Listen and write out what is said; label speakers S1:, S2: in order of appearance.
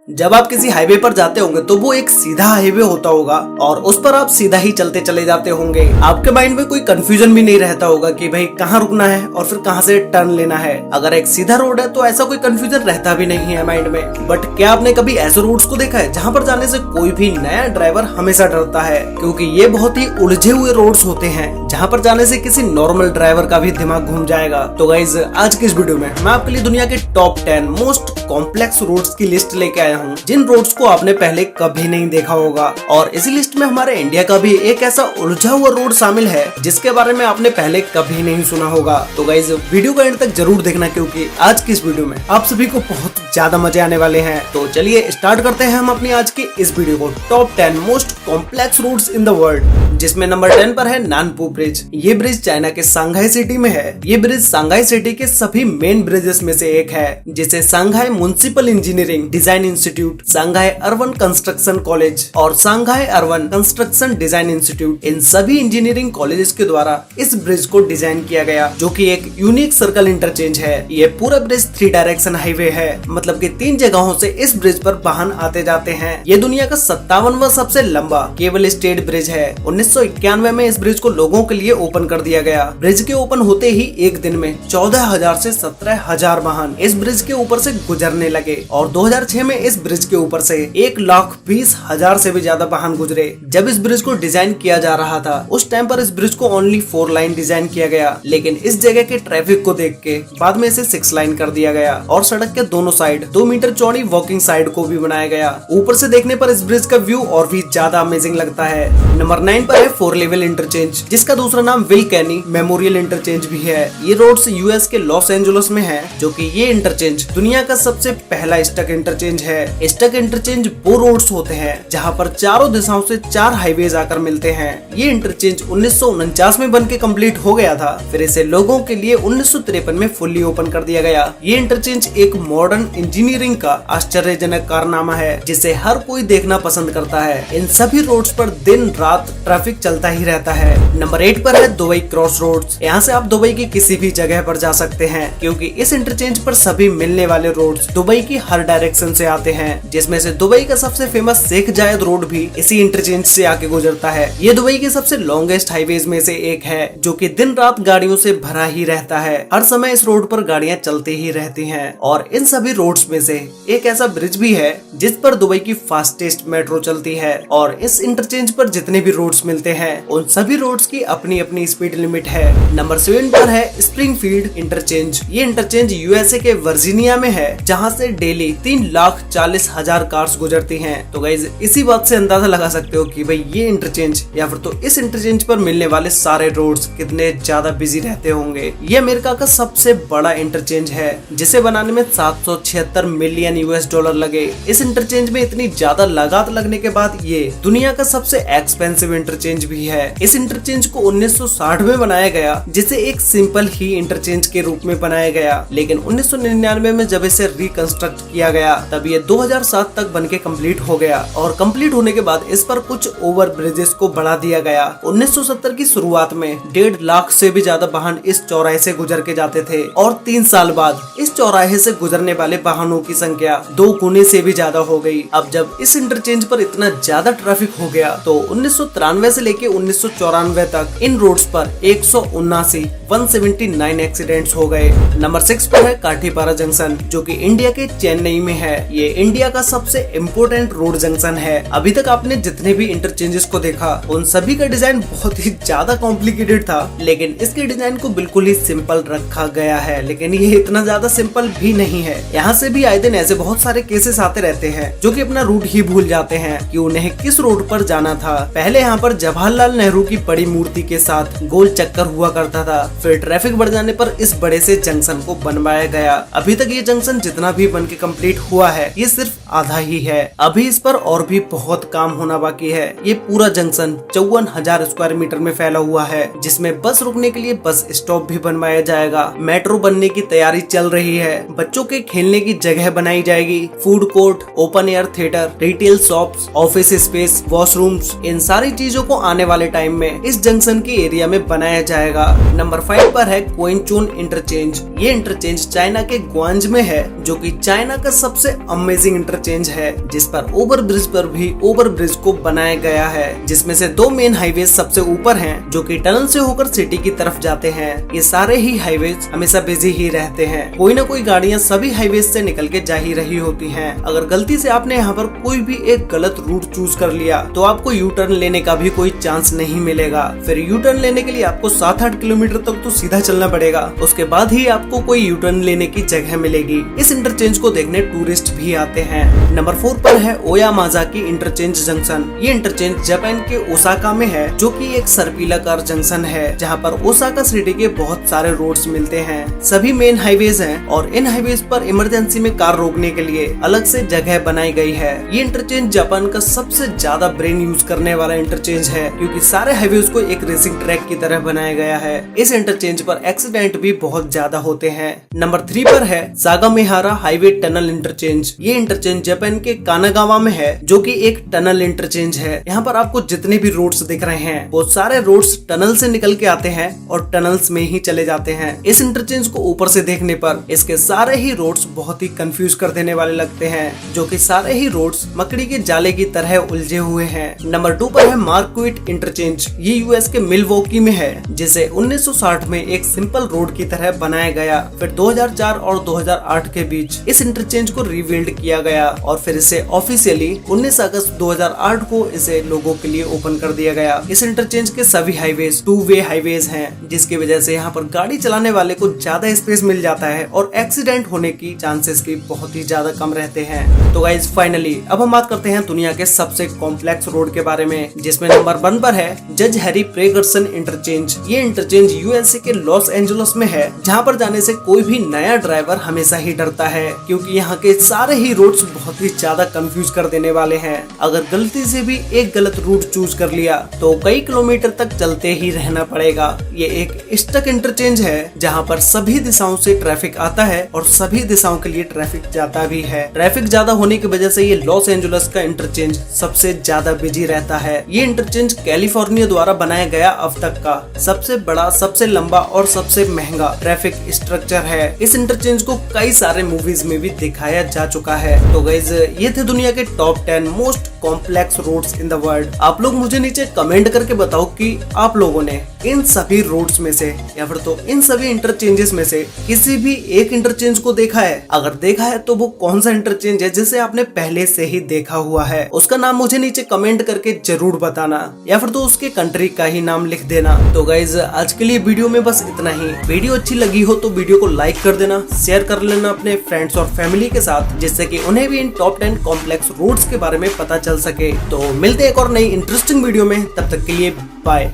S1: जब आप किसी हाईवे पर जाते होंगे तो वो एक सीधा हाईवे होता होगा और उस पर आप सीधा ही चलते चले जाते होंगे। आपके माइंड में कोई कंफ्यूजन भी नहीं रहता होगा कि भाई कहाँ रुकना है और फिर कहाँ से टर्न लेना है। अगर एक सीधा रोड है तो ऐसा कोई कंफ्यूजन रहता भी नहीं है माइंड में। बट क्या आपने कभी ऐसे रोड्स को देखा है जहाँ पर जाने से कोई भी नया ड्राइवर हमेशा डरता है, क्योंकि ये बहुत ही उलझे हुए रोड्स होते हैं जहाँ पर जाने से किसी नॉर्मल ड्राइवर का भी दिमाग घूम जाएगा। तो गाइज आज की इस वीडियो में मैं आपके लिए दुनिया के टॉप 10 मोस्ट कॉम्प्लेक्स रोड्स की लिस्ट लेके आया हूँ, जिन रोड्स को आपने पहले कभी नहीं देखा होगा। और इसी लिस्ट में हमारे इंडिया का भी एक ऐसा उलझा हुआ रोड शामिल है जिसके बारे में आपने पहले कभी नहीं सुना होगा। तो गाइज वीडियो का एंड तक जरूर देखना, क्योंकि आज की इस वीडियो में आप सभी को बहुत ज्यादा मजे आने वाले हैं। तो चलिए स्टार्ट करते हैं हम अपनी आज की इस वीडियो को, top 10 most complex roads in the world, जिसमें नंबर 10 पर है नानपू ब्रिज। ये ब्रिज चाइना के सांघाई सिटी में है। ये ब्रिज सांघाई सिटी के सभी मेन ब्रिजेस में से एक है, जिसे Shanghai municipal engineering design institute, Shanghai urban construction college और Shanghai urban construction design institute, इन सभी इंजीनियरिंग कॉलेजेस के द्वारा इस ब्रिज को डिजाइन किया गया, जो कि एक यूनिक सर्कल इंटरचेंज है। ये पूरा ब्रिज 3 डायरेक्शन हाईवे है, मतलब कि 3 जगहों से इस ब्रिज पर वाहन आते जाते हैं। ये दुनिया का 57वां सबसे लंबा केबल स्टेड ब्रिज है। 1991 में इस ब्रिज को लोगों के लिए ओपन कर दिया गया। ब्रिज के ओपन होते ही एक दिन में 14,000 से 17,000 वाहन इस ब्रिज के ऊपर से गुजरने लगे और 2006 में इस ब्रिज के ऊपर से 1,20,000 से भी ज्यादा वाहन गुजरे। जब इस ब्रिज को डिजाइन किया जा रहा था उस टाइम पर इस ब्रिज को ओनली 4 लाइन डिजाइन किया गया, लेकिन इस जगह के ट्रैफिक को देख के बाद में इसे 6 लाइन कर दिया गया और सड़क के दोनों साइड 2 मीटर चौड़ी वॉकिंग साइड को भी बनाया गया। ऊपर से देखने पर इस ब्रिज का व्यू और भी ज्यादा अमेजिंग लगता है। नंबर 9 पर है 4 लेवल इंटरचेंज, जिसका दूसरा नाम विल कैनी मेमोरियल इंटरचेंज भी है। ये रोड्स यूएस के लॉस एंजलिस में है, जो कि ये इंटरचेंज दुनिया का सबसे पहला स्टक इंटरचेंज है। स्टक इंटरचेंज वो रोड्स होते हैं जहां पर चारों दिशाओं से 4 हाईवेज आकर मिलते हैं। ये इंटरचेंज 1949 में बन के कम्प्लीट हो गया था, फिर इसे लोगों के लिए 1953 में फुल्ली ओपन कर दिया गया। ये इंटरचेंज एक मॉडर्न इंजीनियरिंग का आश्चर्यजनक कारनामा है, जिसे हर कोई देखना पसंद करता है। इन सभी रोड्स पर दिन रात ट्रैफिक चलता ही रहता है। नंबर 8 पर है दुबई क्रॉस रोड्स। यहाँ से आप दुबई की किसी भी जगह पर जा सकते हैं, क्योंकि इस इंटरचेंज पर सभी मिलने वाले रोड्स दुबई की हर डायरेक्शन से आते हैं, जिसमें से दुबई का सबसे फेमस शेख जायद रोड भी इसी इंटरचेंज से आके गुजरता है। ये दुबई के सबसे लॉन्गेस्ट हाईवेज में से एक है, जो कि दिन रात गाड़ियों से भरा ही रहता है। हर समय इस रोड पर गाड़ियां चलती ही रहती हैं। और इन सभी रोड्स में से एक ऐसा ब्रिज भी है जिस पर दुबई की फास्टेस्ट मेट्रो चलती है। और इस इंटरचेंज पर जितने भी रोड्स मिलते हैं उन सभी रोड्स की अपनी अपनी स्पीड लिमिट है। नंबर 7 पर है स्प्रिंगफील्ड इंटरचेंज। ये इंटरचेंज यूएसए के वर्जीनिया में है, जहाँ से डेली 3,40,000 कार्स गुजरती हैं। तो गाइज इसी बात से अंदाजा लगा सकते हो कि भाई ये इंटरचेंज या फिर तो इस इंटरचेंज पर मिलने वाले सारे रोड्स कितने ज्यादा बिजी रहते होंगे। ये अमेरिका का सबसे बड़ा इंटरचेंज है, जिसे बनाने में 776 मिलियन यूएस डॉलर लगे। इस इंटरचेंज में इतनी ज्यादा लागत लगने के बाद ये दुनिया का सबसे एक्सपेंसिव इंटरचेंज भी है। इस इंटरचेंज को 1960 में बनाया गया, जिसे एक सिंपल ही इंटरचेंज के रूप में बनाया गया, लेकिन 1999 में जब इसे रिकंस्ट्रक्ट किया गया तब ये 2007 तक बनके कंप्लीट हो गया। और कंप्लीट होने के बाद इस पर कुछ ओवर ब्रिजेस को बढ़ा दिया गया। 1970 की शुरुआत में 1.5 लाख से भी ज्यादा वाहन इस चौराहे से गुजर के जाते थे, और 3 साल बाद इस चौराहे से गुजरने वाले वाहनों की संख्या 2 गुने से भी ज्यादा हो गई। अब जब इस इंटरचेंज पर इतना ज्यादा ट्रैफिक हो गया तो 1993 से लेके 1994 तक इन रोड्स पर 179 एक्सीडेंट्स हो गए। नंबर 6 पर है काठीपारा जंक्शन, जो कि इंडिया के चेन्नई में है। ये इंडिया का सबसे इम्पोर्टेंट रोड जंक्शन है। अभी तक आपने जितने भी इंटरचेंजेस को देखा उन सभी का डिजाइन बहुत ही ज्यादा कॉम्प्लिकेटेड था, लेकिन इसके डिजाइन को बिल्कुल ही सिंपल रखा गया है। लेकिन ये इतना ज्यादा सिंपल भी नहीं है। यहाँ से भी आए दिन ऐसे बहुत सारे केसेस आते रहते हैं जो कि अपना रूट ही भूल जाते हैं कि उन्हें किस रोड पर जाना था। पहले यहाँ पर जवाहरलाल नेहरू की बड़ी मूर्ति के साथ गोल चक्कर हुआ करता था, फिर ट्रैफिक बढ़ जाने पर इस बड़े से जंक्शन को बनवाया गया। अभी तक ये जंक्शन जितना भी बन के कम्प्लीट हुआ है ये सिर्फ आधा ही है। अभी इस पर और भी बहुत काम होना बाकी है। ये पूरा जंक्शन 54,000 स्क्वायर मीटर में फैला हुआ है, जिसमें बस रुकने के लिए बस स्टॉप भी बनवाया जाएगा। मेट्रो बनने की तैयारी चल रही है। बच्चों के खेलने की जगह बनाई जाएगी। Food court, open air theatre, retail shops, office space, washrooms, इन सारी चीजों को आने वाले टाइम में इस जंक्शन के एरिया में बनाया जाएगा। नंबर 5 पर है क्वेंचुन इंटरचेंज। ये इंटरचेंज चाइना के ग्वांज में है, जो कि चाइना का सबसे अमेजिंग इंटरचेंज है, जिस पर ओवर ब्रिज पर भी ओवर ब्रिज को बनाया गया है, जिसमें से 2 मेन हाईवे सबसे ऊपर हैं, जो कि टनल से होकर सिटी की तरफ जाते हैं। ये सारे ही हाईवेज हमेशा बिजी ही रहते हैं, कोई ना कोई गाड़ियां सभी हाईवेज से निकल के जा ही रही होती हैं। अगर गलती से आपने यहाँ पर कोई भी एक गलत रूट चूज कर लिया तो आपको यू टर्न लेने का भी कोई चांस नहीं मिलेगा। फिर यू टर्न लेने के लिए आपको 7-8 किलोमीटर तक तो सीधा चलना पड़ेगा, उसके बाद ही आपको कोई यू टर्न लेने की जगह मिलेगी। इस इंटरचेंज को देखने टूरिस्ट भी आते हैं। नंबर 4 पर है ओयामाजाकी इंटरचेंज जंक्शन। ये इंटरचेंज जापान के ओसाका में है, जो कि एक सर्पिलाकार जंक्शन है, जहाँ पर ओसाका सिटी के बहुत सारे रोड्स मिलते हैं। सभी मेन हाईवेज हैं और इन हाईवेज पर इमरजेंसी में कार रोकने के लिए अलग से जगह बनाई गई है। ये इंटरचेंज जापान का सबसे ज्यादा ब्रेन यूज करने वाला इंटरचेंज है, क्योंकि सारे हाईवेज को एक रेसिंग ट्रैक की तरह बनाया गया है। इस इंटरचेंज पर एक्सीडेंट भी बहुत ज्यादा होते हैं। नंबर 3 पर है सागामिहारा हाईवे टनल इंटरचेंज। ये इंटरचेंज जापान के कानागावा में है, जो कि एक टनल इंटरचेंज है। यहाँ पर आपको जितने भी रोड्स दिख रहे हैं वो सारे रोड्स टनल से निकल के आते हैं और टनल्स में ही चले जाते हैं। इस इंटरचेंज को ऊपर से देखने पर इसके सारे ही रोड्स बहुत ही कंफ्यूज कर देने वाले लगते हैं, जो कि सारे ही रोड्स मकड़ी के जाले की तरह उलझे हुए हैं। नंबर 2 पर है मार्क्विट इंटरचेंज। ये यूएस के मिलवॉकी में है, जिसे 1960 में एक सिंपल रोड की तरह बनाया गया। फिर 2004 और 2008 के बीच इस इंटरचेंज को रीबिल्ड किया गया और फिर इसे ऑफिशियली 19 अगस्त 2008 को इसे लोगों के लिए ओपन कर दिया गया। इस इंटरचेंज के सभी हाईवेज 2 वे हाईवेज हैं, जिसकी वजह से यहाँ पर गाड़ी चलाने वाले को ज्यादा स्पेस मिल जाता है और एक्सीडेंट होने की चांसेस भी बहुत ही ज्यादा कम रहते हैं। तो गाइस फाइनली अब हम बात करते हैं दुनिया के सबसे कॉम्प्लेक्स रोड के बारे में, जिसमें नंबर 1 पर है जज हैरी प्रेगर्सन इंटरचेंज। ये इंटरचेंज यूएसए के लॉस एंजलिस में है, जहाँ पर जाने से कोई भी नया ड्राइवर हमेशा ही डरता है, क्योंकि यहाँ के सारे ही रोड्स बहुत ही ज्यादा कंफ्यूज कर देने वाले हैं। अगर गलती से भी एक गलत रूट चूज कर लिया तो कई किलोमीटर तक चलते ही रहना पड़ेगा। ये एक स्टक इंटरचेंज है, जहाँ पर सभी दिशाओं से ट्रैफिक आता है और सभी दिशाओं के लिए ट्रैफिक जाता भी है। ट्रैफिक ज्यादा होने की वजह से ये लॉस एंजलिस का इंटरचेंज सबसे ज्यादा बिजी रहता है। ये इंटरचेंज कैलिफोर्निया द्वारा बनाया गया अब तक का सबसे बड़ा, सबसे लंबा और सबसे महंगा ट्रैफिक स्ट्रक्चर है। इस इंटरचेंज को कई सारे मूवीज में भी दिखाया जा चुका है। तो गाइस ये थे दुनिया के top 10 most complex roads in the world. आप लोग मुझे नीचे कमेंट करके बताओ कि आप लोगों ने इन सभी रोड्स में से या फिर तो इन सभी इंटरचेंजेस में से किसी भी एक इंटरचेंज को देखा है। अगर देखा है तो वो कौन सा इंटरचेंज है जिसे आपने पहले से ही देखा हुआ है, उसका नाम मुझे नीचे कमेंट करके जरूर बताना, या फिर तो उसके कंट्री का ही नाम लिख देना। तो गाइज आज के लिए वीडियो में बस इतना ही। वीडियो अच्छी लगी हो तो वीडियो को लाइक कर देना, शेयर कर लेना अपने फ्रेंड्स और फैमिली के साथ, जिससे कि उन्हें भी इन टॉप 10 कॉम्प्लेक्स रोड्स के बारे में पता चल सके। तो मिलते हैं एक और नई इंटरेस्टिंग वीडियो में, तब तक के लिए बाय।